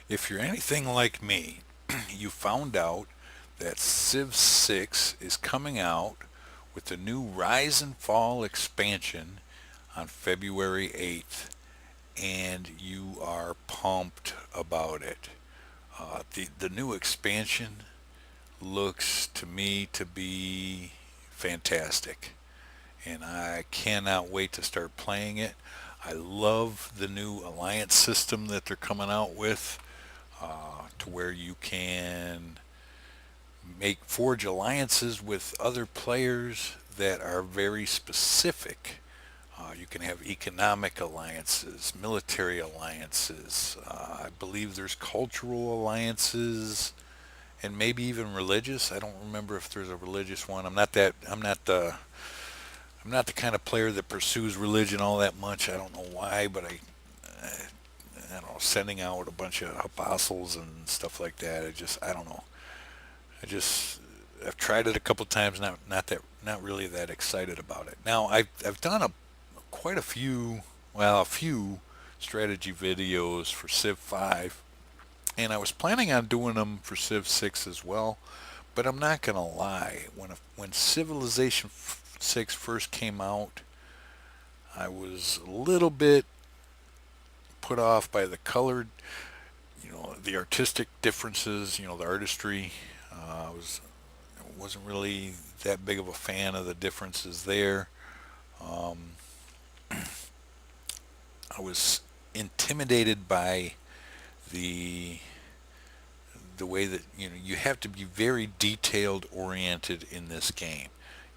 If you're anything like me, you found out that Civ 6 is coming out with the new Rise and Fall expansion on February 8th, and you are pumped about it. The new expansion looks to me to be fantastic, and I cannot wait to start playing it. I love the new alliance system that they're coming out with, to where you can make forge alliances with other players that are very specific. You can have economic alliances, military alliances. I believe there's cultural alliances, and maybe even religious. I don't remember if there's a religious one. I'm not the kind of player that pursues religion all that much. I don't know why, but I don't know, sending out a bunch of apostles and stuff like that. I don't know. I just I've tried it a couple times. Not really that excited about it. Now I've done quite a few strategy videos for Civ 5, and I was planning on doing them for Civ 6 as well. But I'm not gonna lie. When Civilization 6 first came out, I was a little bit put off by the colored, the artistic differences, the artistry. Wasn't really that big of a fan of the differences there. Um, I was intimidated by the the way that you have to be very detailed oriented in this game.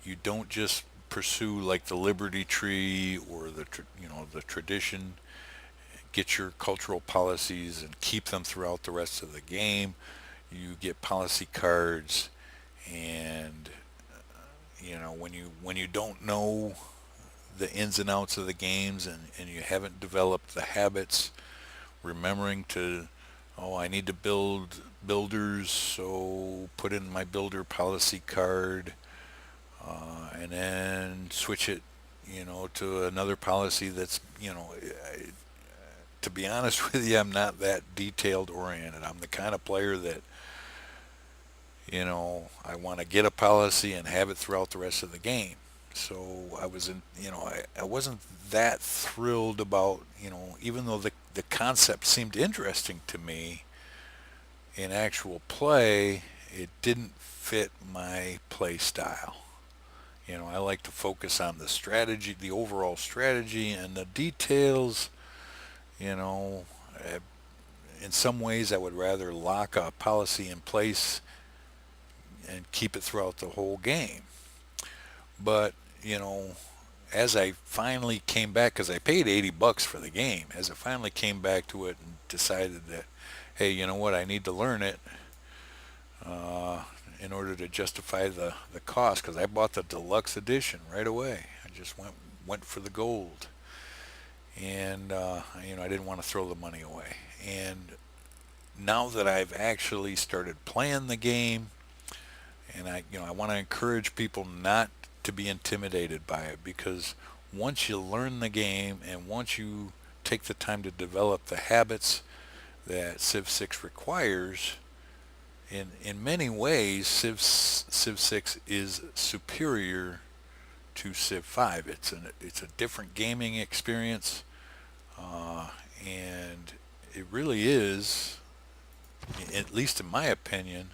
You don't just pursue like the Liberty Tree or the tradition. Get your cultural policies and keep them throughout the rest of the game. You get policy cards, and when you don't know the ins and outs of the games, and you haven't developed the habits, remembering to, oh, I need to build builders, so put in my builder policy card, and then switch it, to another policy that's, to be honest with you, I'm not that detailed oriented. I'm the kind of player that, I want to get a policy and have it throughout the rest of the game. So I wasn't that thrilled about, even though the concept seemed interesting to me in actual play, it didn't fit my play style. I like to focus on the strategy, the overall strategy, and the details. You know, uh, in some ways, I would rather lock a policy in place and keep it throughout the whole game. But, you know, as I finally came back, because I paid $80 for the game, as I finally came back to it and decided that, hey, you know what, I need to learn it, uh, in order to justify the cost, because I bought the deluxe edition right away. I just went for the gold, and I didn't want to throw the money away. And now that I've actually started playing the game, and I want to encourage people not to be intimidated by it, because once you learn the game and once you take the time to develop the habits that Civ 6 requires, in many ways Civ 6 is superior to Civ 5. It's a different gaming experience, uh, and it really is, at least in my opinion,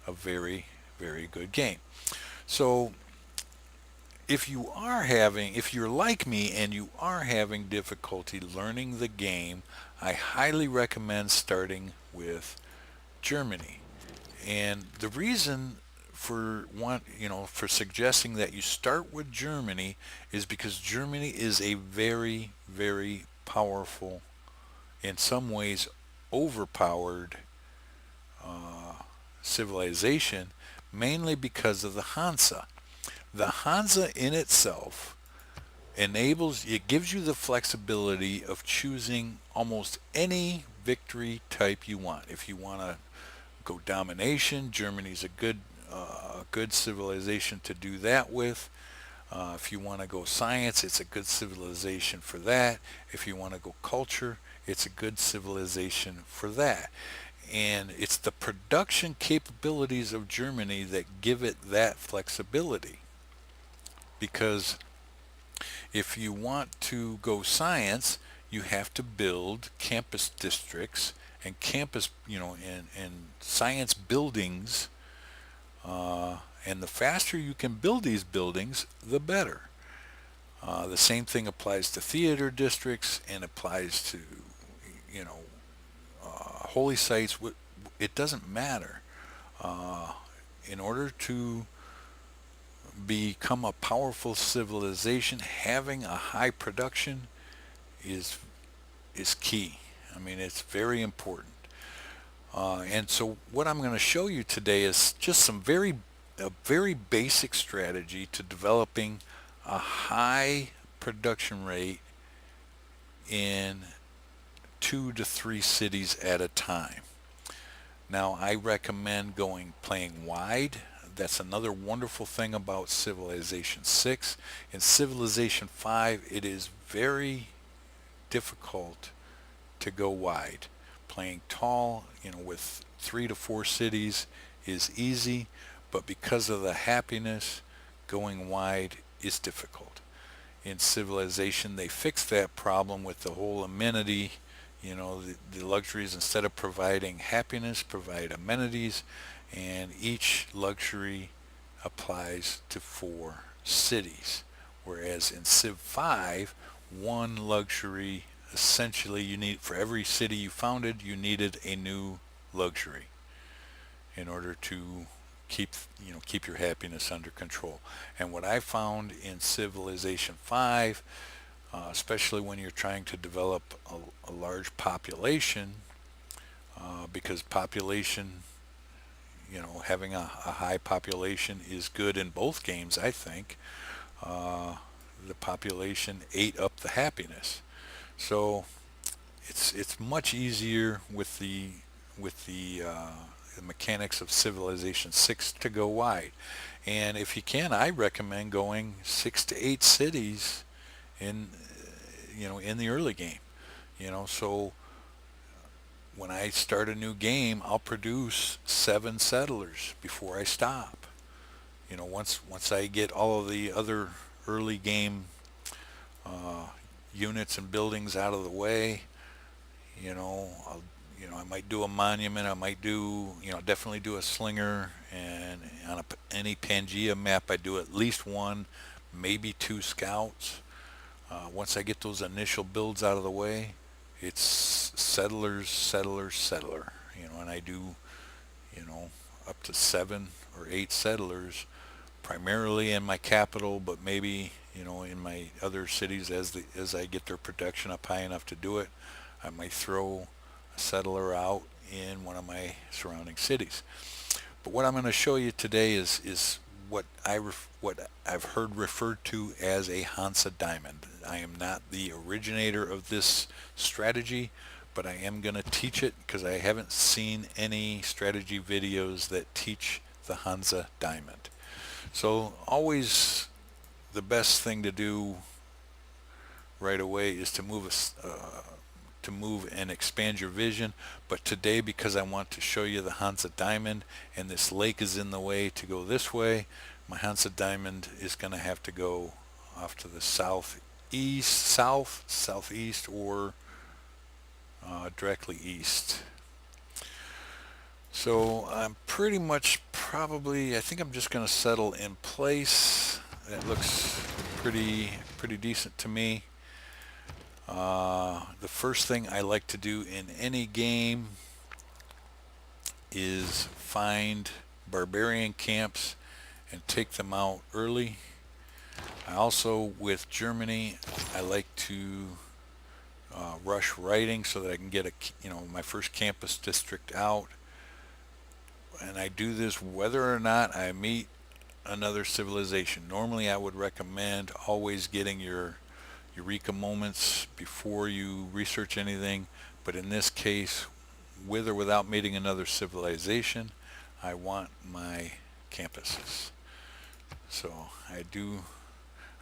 a very, very good game. So if you're like me and you are having difficulty learning the game, I highly recommend starting with Germany. And the reason for suggesting that you start with Germany is because Germany is a very, very powerful, in some ways overpowered, uh, civilization, mainly because of the Hansa. The Hansa in itself it gives you the flexibility of choosing almost any victory type you want. If you want to go domination, Germany's a good civilization to do that with. If you want to go science, it's a good civilization for that. If you want to go culture, it's a good civilization for that. And it's the production capabilities of Germany that give it that flexibility. Because if you want to go science, you have to build campus districts and campus, and science buildings. And the faster you can build these buildings, the better. The same thing applies to theater districts and applies to, you know, holy sites. It doesn't matter. Uh, in order to become a powerful civilization, having a high production is is key. I mean, it's very important. And so, what I'm going to show you today is just a very basic strategy to developing a high production rate in 2 to 3 cities at a time. Now, I recommend playing wide. That's another wonderful thing about Civilization 6. In Civilization 5, it is very difficult to go wide. Playing tall, with 3 to 4 cities is easy, but because of the happiness, going wide is difficult. In Civilization, they fixed that problem with the whole amenity, the luxuries. Instead of providing happiness, provide amenities, and each luxury applies to 4 cities. Whereas in Civ 5, one luxury, essentially, you need, for every city you founded, you needed a new luxury in order to keep your happiness under control. And what I found in Civilization 5, especially when you're trying to develop a large population, because population, having a high population is good in both games, I think. The population ate up the happiness. So it's much easier with the mechanics of Civilization 6 to go wide. And if you can, I recommend going 6 to 8 cities in in the early game. So when I start a new game, I'll produce 7 settlers before I stop. Once I get all of the other early game uh, units and buildings out of the way, I might do a monument. I might do, definitely do a slinger, and on any Pangea map, I do at least one, maybe 2 scouts. Once I get those initial builds out of the way, it's settlers, settlers, settler. And I do, up to 7 or 8 settlers, primarily in my capital, but maybe, in my other cities as I get their production up high enough to do it, I might throw a settler out in one of my surrounding cities. But what I'm going to show you today is what I've heard referred to as a Hansa diamond. I am not the originator of this strategy, but I am going to teach it because I haven't seen any strategy videos that teach the Hansa diamond. So always the best thing to do right away is to move and expand your vision. But today, because I want to show you the Hansa diamond and this lake is in the way to go this way, my Hansa diamond is going to have to go off to the southeast, or directly east. So I'm pretty much I think I'm just going to settle in place. That looks pretty decent to me. The first thing I like to do in any game is find barbarian camps and take them out early. I also, with Germany, I like to rush writing so that I can get my first campus district out. And I do this whether or not I meet another civilization. Normally, I would recommend always getting your eureka moments before you research anything, but in this case, with or without meeting another civilization, I want my campuses. So I do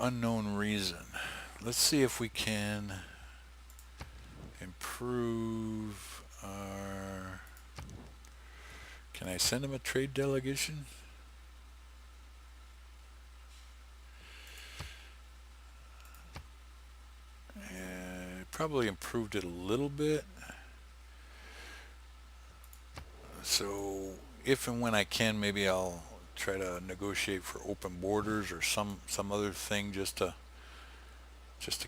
Unknown reason. Let's see if we can improve our... Can I send him a trade delegation? Probably improved it a little bit. So if and when I can, maybe I'll try to negotiate for open borders or some other thing just to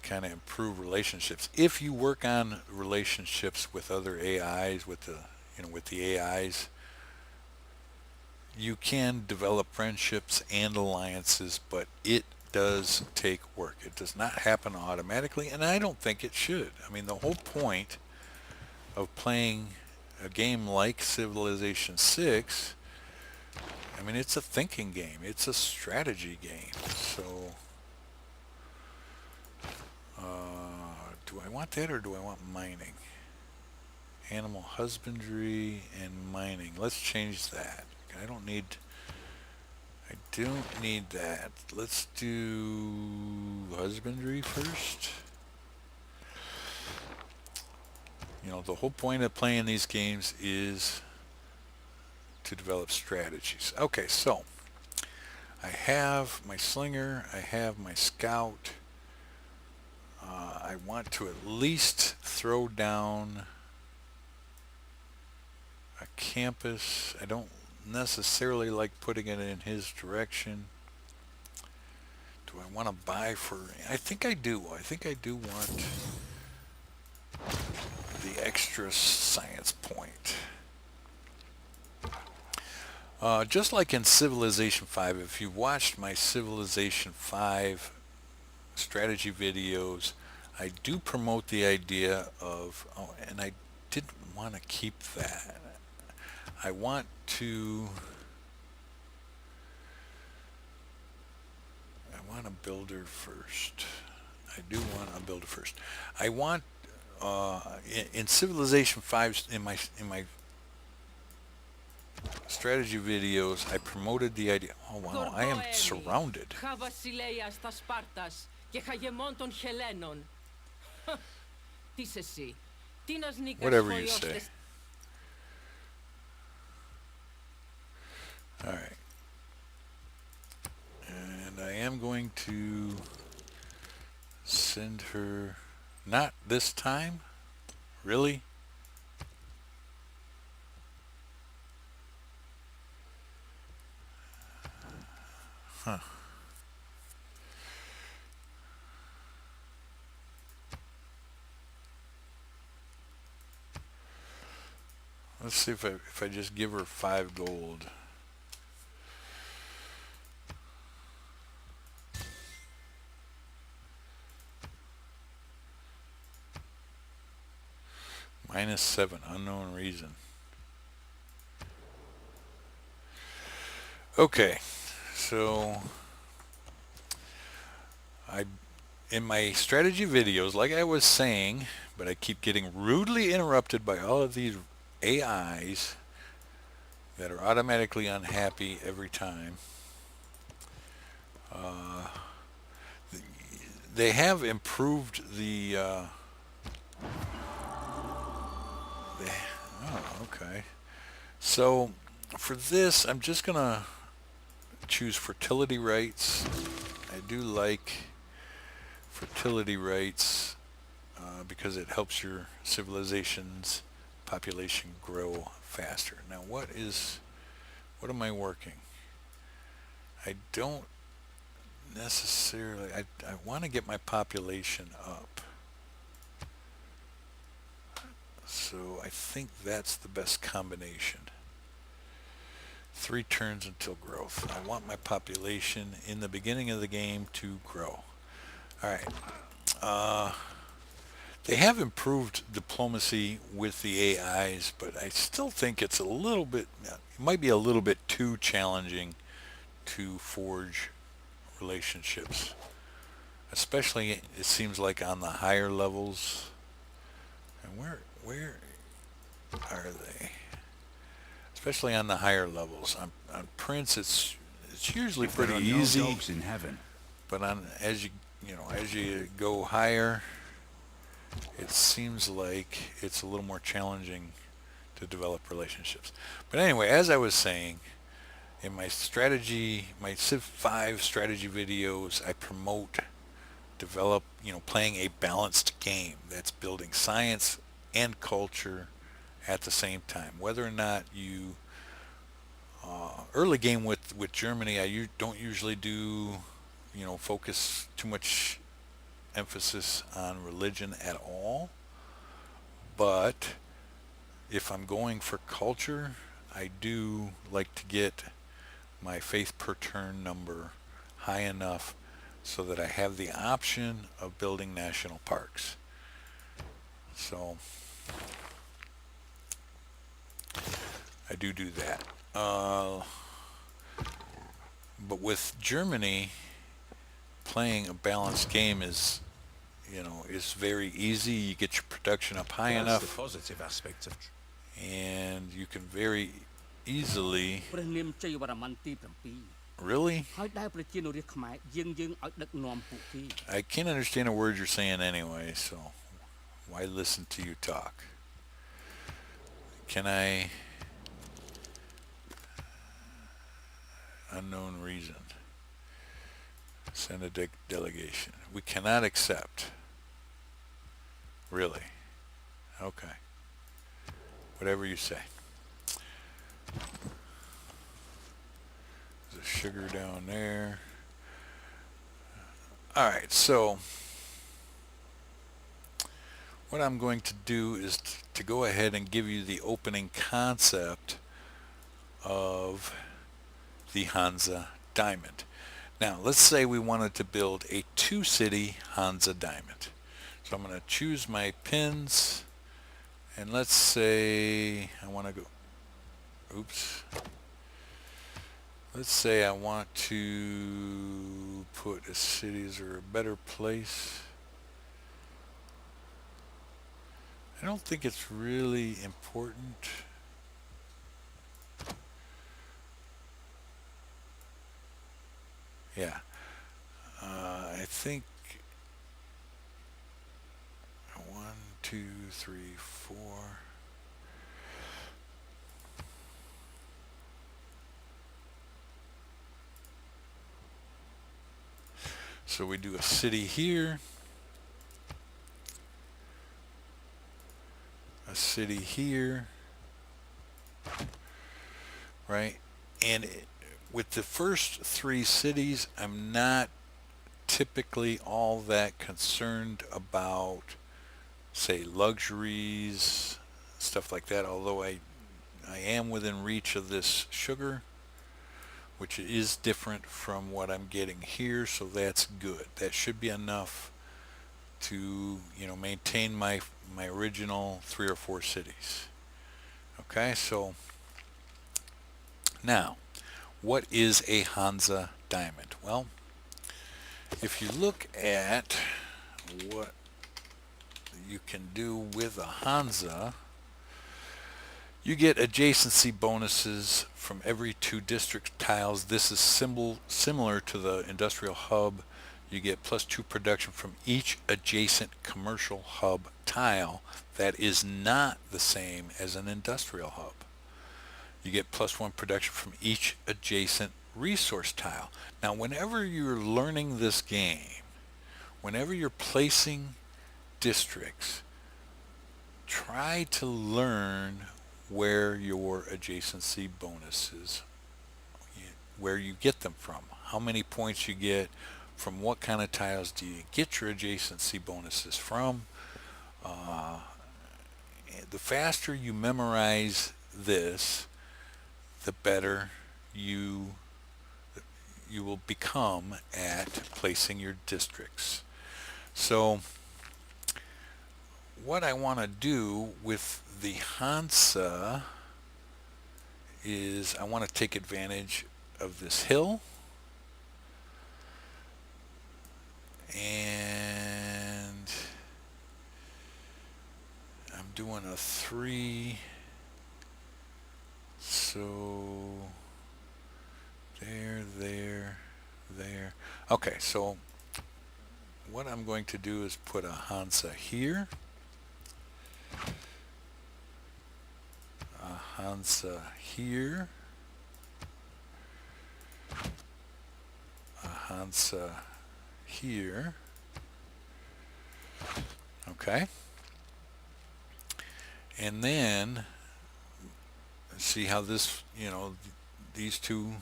kind of improve relationships. If you work on relationships with other AIs, with the AIs, you can develop friendships and alliances, but it does take work. It does not happen automatically, and I don't think it should. I mean, the whole point of playing a game like Civilization 6, I mean, it's a thinking game. It's a strategy game. So, do I want that or do I want mining? Animal husbandry and mining. Let's change that. I don't need that. Let's do husbandry first. You know, the whole point of playing these games is to develop strategies. Okay, so I have my slinger, I have my scout. I want to at least throw down a campus. I don't necessarily like putting it in his direction. Do I want to buy for... I think I do. I think I do want the extra science point. Just like in Civilization 5, if you've watched my Civilization 5 strategy videos, I do promote the idea of... Oh, and I didn't want to keep that. I want to... I want a builder first. I do want a builder first. I want... in Civilization 5, in my strategy videos, I promoted the idea. Oh wow, I am surrounded. Whatever you say. Alright. And I am going to send her... Not this time? Really? Huh. Let's see if I just give her 5 gold. -7, unknown reason. Okay, so in my strategy videos, like I was saying, but I keep getting rudely interrupted by all of these AIs that are automatically unhappy every time. They have improved the... oh, okay. So for this, I'm just gonna choose Fertility Rites. I do like Fertility Rites because it helps your civilization's population grow faster. Now, what am I working? I don't necessarily... I want to get my population up. So I think that's the best combination. 3 turns until growth. I want my population in the beginning of the game to grow. Alright. They have improved diplomacy with the AIs, but I still think it's a little bit... It might be a little bit too challenging to forge relationships. Especially, it seems like on the higher levels. And where are they? Especially on the higher levels. On Prince, it's usually pretty easy. There are no dogs in heaven. But as you go higher, it seems like it's a little more challenging to develop relationships. But anyway, as I was saying, in my Civ 5 strategy videos, I promote playing a balanced game that's building science and culture at the same time. Whether or not you early game with Germany, don't usually do focus too much emphasis on religion at all. But if I'm going for culture, I do like to get my faith per turn number high enough so that I have the option of building national parks. So I do that. But with Germany, playing a balanced game is very easy. You get your production up high That's the enough, positive aspect of. and you can very easily. ព្រះនាមជ័យវរ្ម័នទី7 Really? ហើយដែលប្រជាជនរាស្ត្រខ្មែរយើងឲ្យដឹកនាំពួកគេ I can't understand a word you're saying anyway, so why listen to you talk? Can I? Unknown reason. Send a delegation. We cannot accept. Really? Okay. Whatever you say. There's a sugar down there. Alright, so what I'm going to do is to go ahead and give you the opening concept of the Hansa diamond. Now, let's say we wanted to build a 2-city Hansa diamond. So I'm going to choose my pins, and let's say I want to go, let's say I want to put a cities or a better place. I don't think it's really important. Yeah. I think 1, 2, 3, 4. So we do a city here, a city here, right? And with the first 3 cities, I'm not typically all that concerned about, say, luxuries, stuff like that, although I am within reach of this sugar, which is different from what I'm getting here, so that's good. That should be enough to, maintain my original 3 or 4 cities. Okay, so now, what is a Hansa diamond? Well, if you look at what you can do with a Hansa, you get adjacency bonuses from every 2 district tiles. This is similar to the industrial hub. You get +2 production from each adjacent commercial hub tile. That is not the same as an industrial hub. You get +1 production from each adjacent resource tile. Now, whenever you're learning this game, whenever you're placing districts, try to learn where your adjacency bonuses, where you get them from, how many points you get, from what kind of tiles do you get your adjacency bonuses from. The faster you memorize this, the better you will become at placing your districts. So what I want to do with the Hansa is I want to take advantage of this hill, and I'm doing a 3, so there. Okay, so what I'm going to do is put a Hansa here, a Hansa here, a Hansa here. Okay, and then see how this, these two.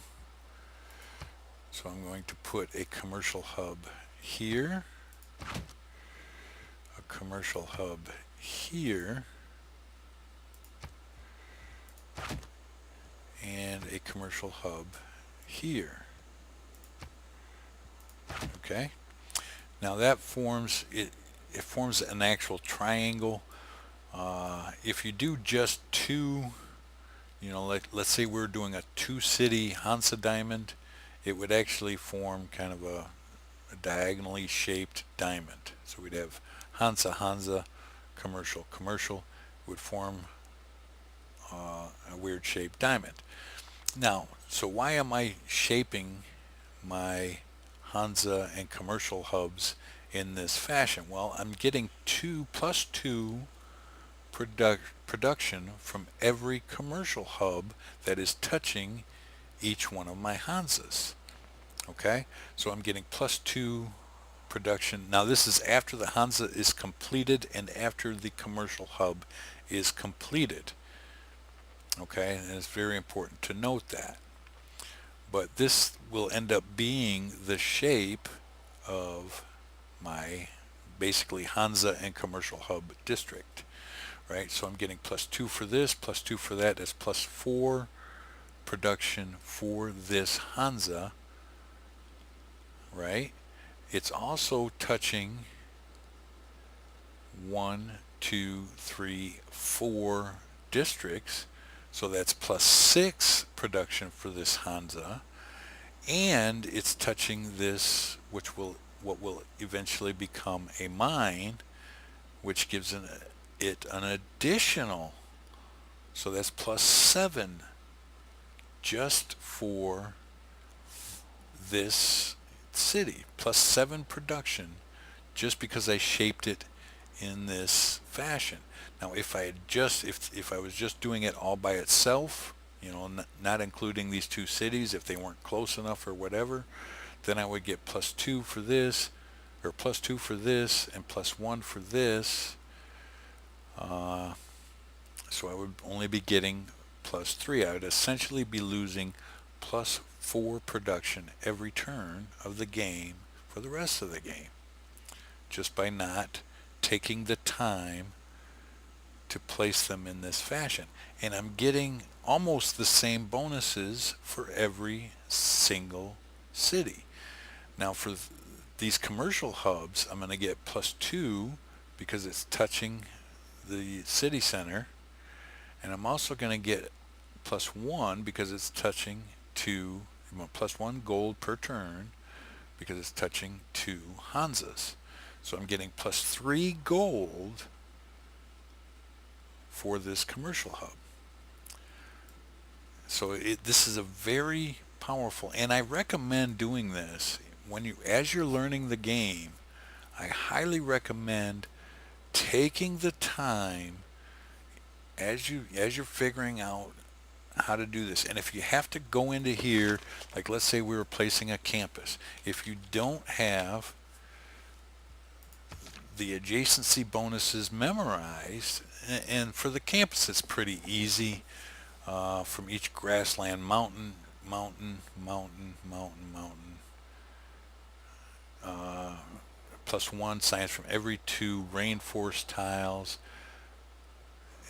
So I'm going to put a commercial hub here, a commercial hub here, and a commercial hub here. Okay, now that forms it. It forms an actual triangle. If you do just two, let's say we're doing a two-city Hansa diamond, it would actually form kind of a diagonally shaped diamond. So we'd have Hansa, Hansa, commercial, commercial, would form a weird shaped diamond. Now, so why am I shaping my Hansa and commercial hubs in this fashion? Well, I'm getting 2 + 2 production from every commercial hub that is touching each one of my Hansas. Okay, so I'm getting +2 production. Now this is after the Hansa is completed and after the commercial hub is completed. Okay, and it's very important to note that. But this will end up being the shape of my basically Hansa and commercial hub district, right? So I'm getting +2 for this, +2 for that. That's +4 production for this Hansa, right? It's also touching 1, 2, 3, 4 districts, so that's +6 production for this Hansa, and it's touching this, what will eventually become a mine, which gives it an additional, so that's +7 just for this city, +7 production just because I shaped it in this fashion. Now if I had just if I was just doing it all by itself, not including these two cities, if they weren't close enough or whatever, then I would get +2 for this, or +2 for this, and +1 for this. So I would only be getting +3. I would essentially be losing +4 production every turn of the game for the rest of the game, just by not taking the time to place them in this fashion. And I'm getting almost the same bonuses for every single city. Now for these commercial hubs, I'm going to get +2 because it's touching the city center, and I'm also going to get +1 because it's touching +1 gold per turn because it's touching 2 Hansas. So I'm getting +3 gold for this commercial hub. So this is a very powerful, and I recommend doing this as you're learning the game. I highly recommend taking the time as you're figuring out how to do this. And if you have to go into here, like let's say we were placing a campus, if you don't have the adjacency bonuses memorized, and for the campus it's pretty easy, from each grassland, mountain, mountain, mountain, mountain, mountain, +1 science from every 2 rainforest tiles,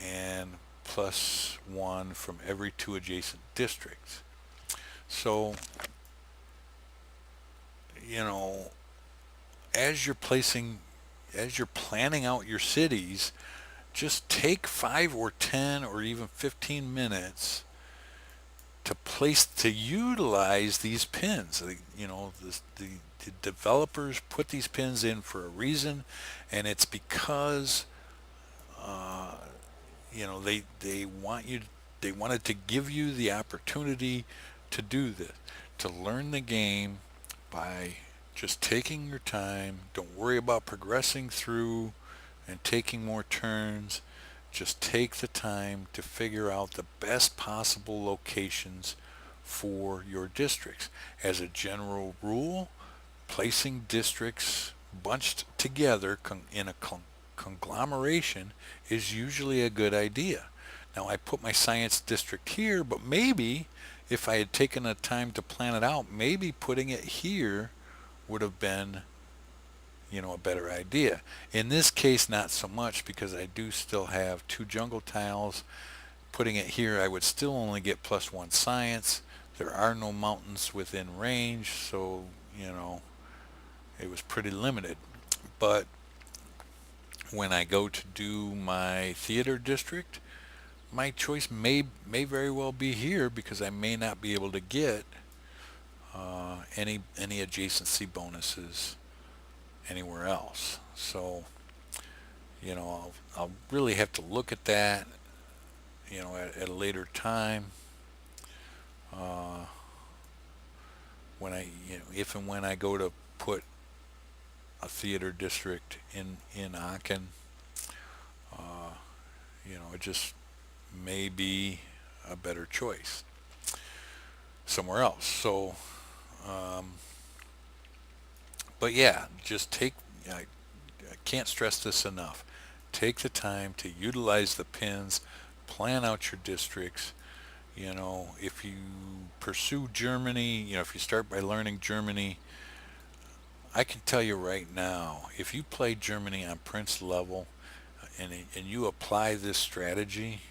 and +1 from every 2 adjacent districts. So, as you're planning out your cities, just take 5 or 10 or even 15 minutes to utilize these pins. The developers put these pins in for a reason, and it's because they wanted to give you the opportunity to do this, to learn the game by Just taking your time. Don't worry about progressing through and taking more turns. Just take the time to figure out the best possible locations for your districts. As a general rule, placing districts bunched together in a conglomeration is usually a good idea. Now, I put my science district here, but maybe if I had taken the time to plan it out, maybe putting it here would have been, a better idea. In this case, not so much, because I do still have 2 jungle tiles. Putting it here, I would still only get +1 science. There are no mountains within range, so, it was pretty limited. But when I go to do my theater district, my choice may very well be here, because I may not be able to get any adjacency bonuses anywhere else. So, I'll really have to look at that, at a later time, uh, when if and when I go to put a theater district in Aachen. It just may be a better choice somewhere else. So, um, but yeah, just I can't stress this enough. Take the time to utilize the pins, plan out your districts. If you pursue Germany, if you start by learning Germany, I can tell you right now, if you play Germany on Prince level, and you apply this strategy,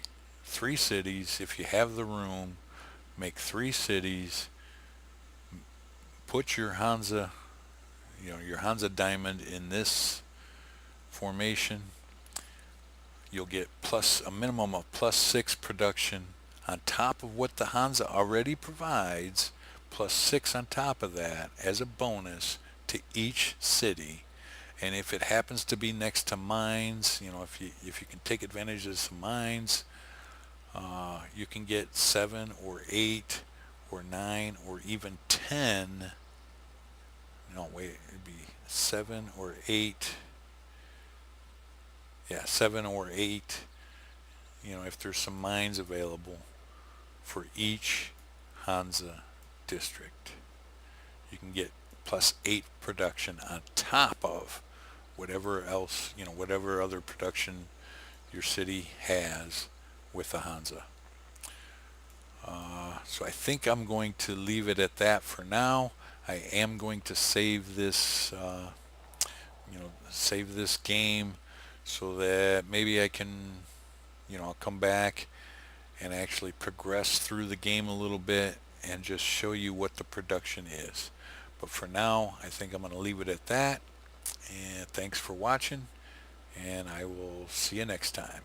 3 cities, if you have the room, make 3 cities, put your Hansa diamond in this formation. You'll get a minimum of +6 production on top of what the Hansa already provides, +6 on top of that as a bonus to each city. And if it happens to be next to mines, if you can take advantage of some mines, you can get 7 or 8 or 9 or even 10. No, wait, it'd be 7 or 8. Yeah, 7 or 8. If there's some mines available for each Hansa district, you can get +8 production on top of whatever else, whatever other production your city has with the Hansa. So I think I'm going to leave it at that for now. I am going to save this, save this game, so that maybe I can, I'll come back and actually progress through the game a little bit and just show you what the production is. But for now, I think I'm going to leave it at that. And thanks for watching, and I will see you next time.